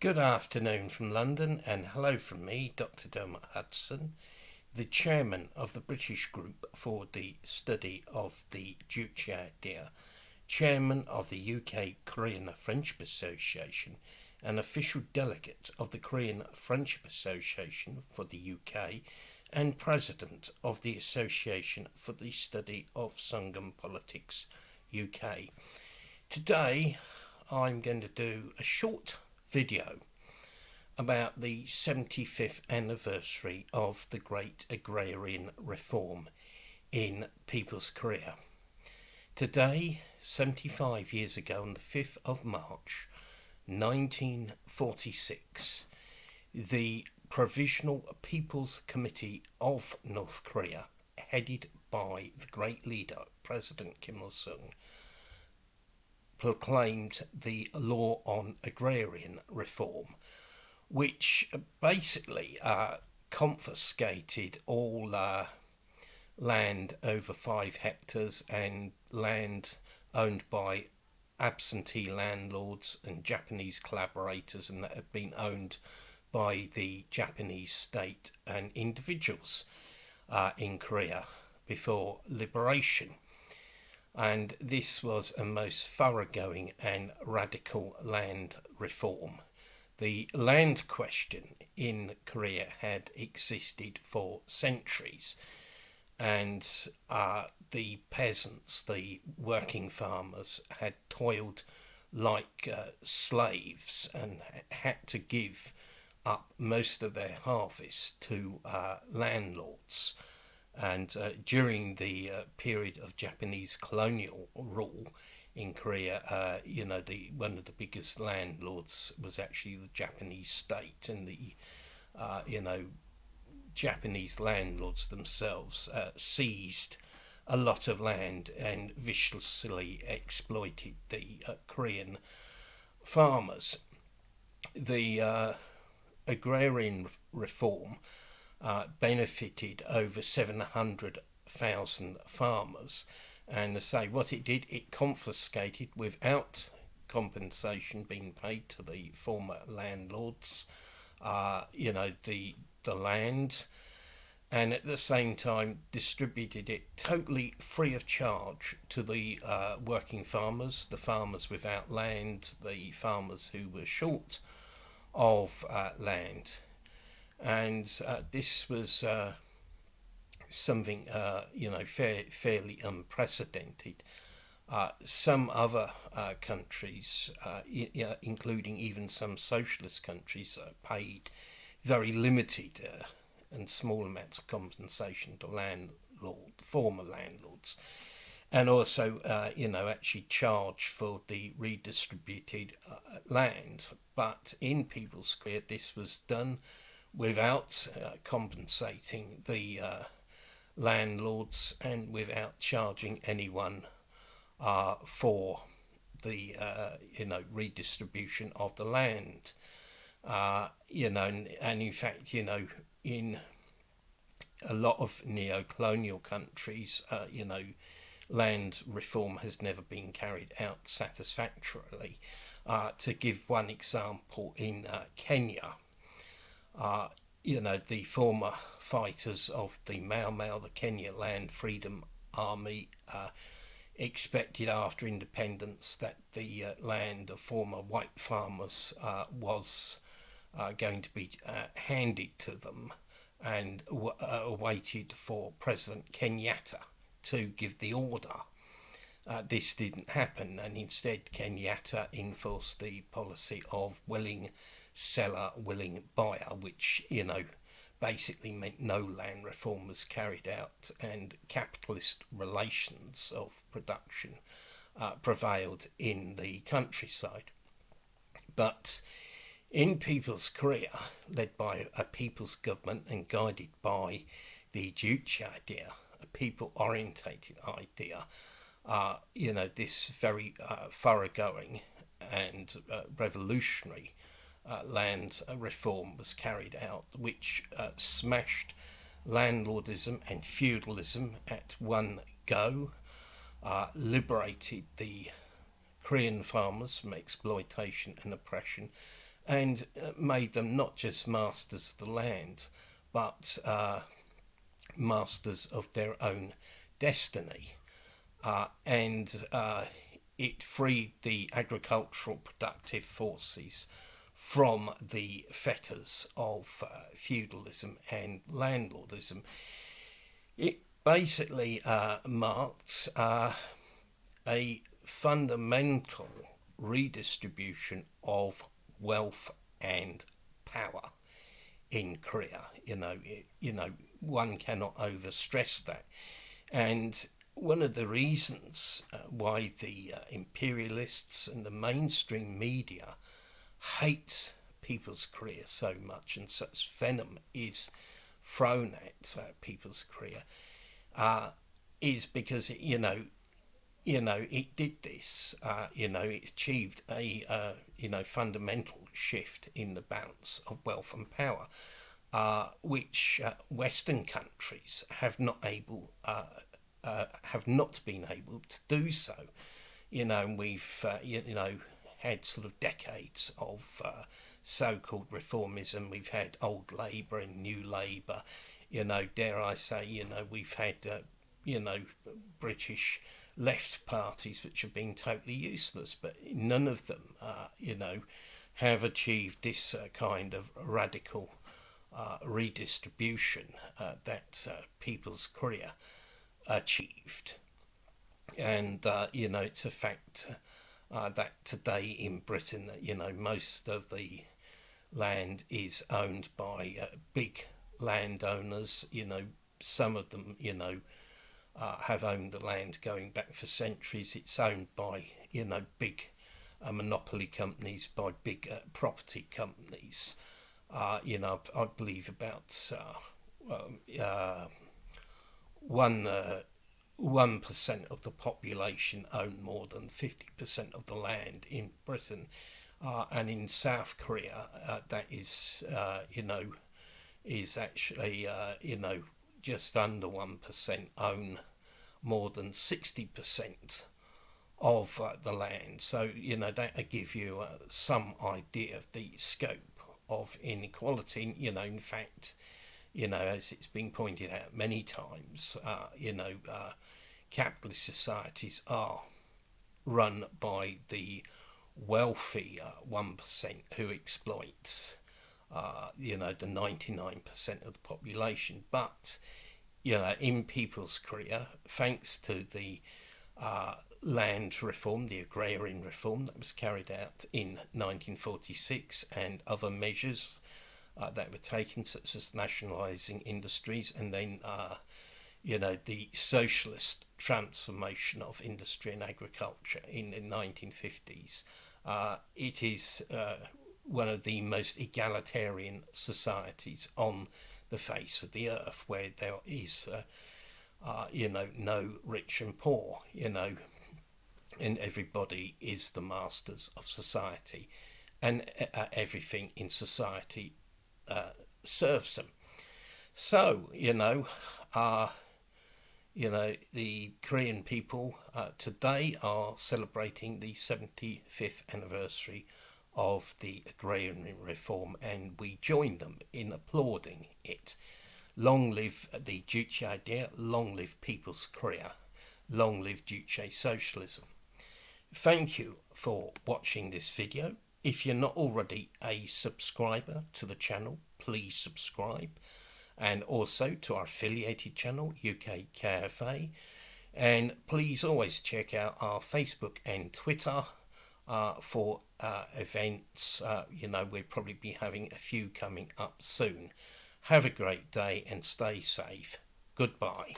Good afternoon from London, and hello from me, Dr. Dermot Hudson, the Chairman of the British Group for the Study of the Juche Idea, Chairman of the UK Korean Friendship Association, and official delegate of the Korean Friendship Association for the UK, and President of the Association for the Study of Songun Politics UK. Today I'm going to do a short video about the 75th anniversary of the Great Agrarian Reform in People's Korea. Today, 75 years ago, on the 5th of March 1946, the Provisional People's Committee of North Korea, headed by the great leader, President Kim Il-sung, proclaimed the Law on Agrarian Reform, which basically confiscated all land over 5 hectares and land owned by absentee landlords and Japanese collaborators, and that had been owned by the Japanese state and individuals in Korea before liberation. And this was a most thoroughgoing and radical land reform. The land question in Korea had existed for centuries, and the peasants, the working farmers, had toiled like slaves and had to give up most of their harvest to landlords. And during the period of Japanese colonial rule in Korea, one of the biggest landlords was actually the Japanese state, and the Japanese landlords themselves seized a lot of land and viciously exploited the Korean farmers. The agrarian reform benefited over 700,000 farmers, and to say what it did, it confiscated without compensation being paid to the former landlords, the land, and at the same time distributed it totally free of charge to the working farmers, the farmers without land, the farmers who were short of land. And this was something, fairly unprecedented. Some other countries, including even some socialist countries, paid very limited and small amounts of compensation to former landlords, and also, actually charged for the redistributed land. But in People's Korea, this was done without compensating the landlords and without charging anyone for the redistribution of the land. And in fact, in a lot of neo-colonial countries, land reform has never been carried out satisfactorily. To give one example, in Kenya, the former fighters of the Mau Mau, the Kenya Land Freedom Army, expected after independence that the land of former white farmers was going to be handed to them, and waited for President Kenyatta to give the order. This didn't happen, and instead Kenyatta enforced the policy of willing seller, willing buyer, which, basically meant no land reform was carried out, and capitalist relations of production prevailed in the countryside. But in People's Korea, led by a people's government and guided by the Juche Idea, a people-orientated idea, this very thoroughgoing and revolutionary land reform was carried out, which smashed landlordism and feudalism at one go, liberated the Korean farmers from exploitation and oppression, and made them not just masters of the land, but masters of their own destiny. And it freed the agricultural productive forces from the fetters of feudalism and landlordism. It basically marked a fundamental redistribution of wealth and power in Korea. One cannot overstress that. And one of the reasons why the imperialists and the mainstream media hate People's Korea so much, and such venom is thrown at People's Korea, is because it did this. It achieved a fundamental shift in the balance of wealth and power, which Western countries have not been able to do so. We've had sort of decades of so-called reformism. We've had old Labour and new Labour. Dare I say, we've had British left parties which have been totally useless, but none of them, have achieved this kind of radical redistribution that People's Korea achieved. And it's a fact that today in Britain, most of the land is owned by big landowners. Some of them, have owned the land going back for centuries. It's owned by, big monopoly companies, by big property companies. I believe about 1% of the population own more than 50% of the land in Britain, and in South Korea, that is actually just under 1% own more than 60% of the land. So that'll give you some idea of the scope of inequality. In fact, as it's been pointed out many times, capitalist societies are run by the wealthy 1% who exploit the 99% of the population. But in People's Korea, thanks to the land reform, the Agrarian reform that was carried out in 1946, and other measures that were taken, such as nationalising industries, and then the socialist transformation of industry and agriculture in the 1950s. It is one of the most egalitarian societies on the face of the earth, where there is no rich and poor, and everybody is the masters of society, and everything in society serves them. So the Korean people today are celebrating the 75th anniversary of the Agrarian reform, and we join them in applauding it. Long live the Juche Idea, long live People's Korea, long live Juche Socialism. Thank you for watching this video. If you're not already a subscriber to the channel, please subscribe, and also to our affiliated channel, UK KFA. And please always check out our Facebook and Twitter for events. We'll probably be having a few coming up soon. Have a great day and stay safe. Goodbye.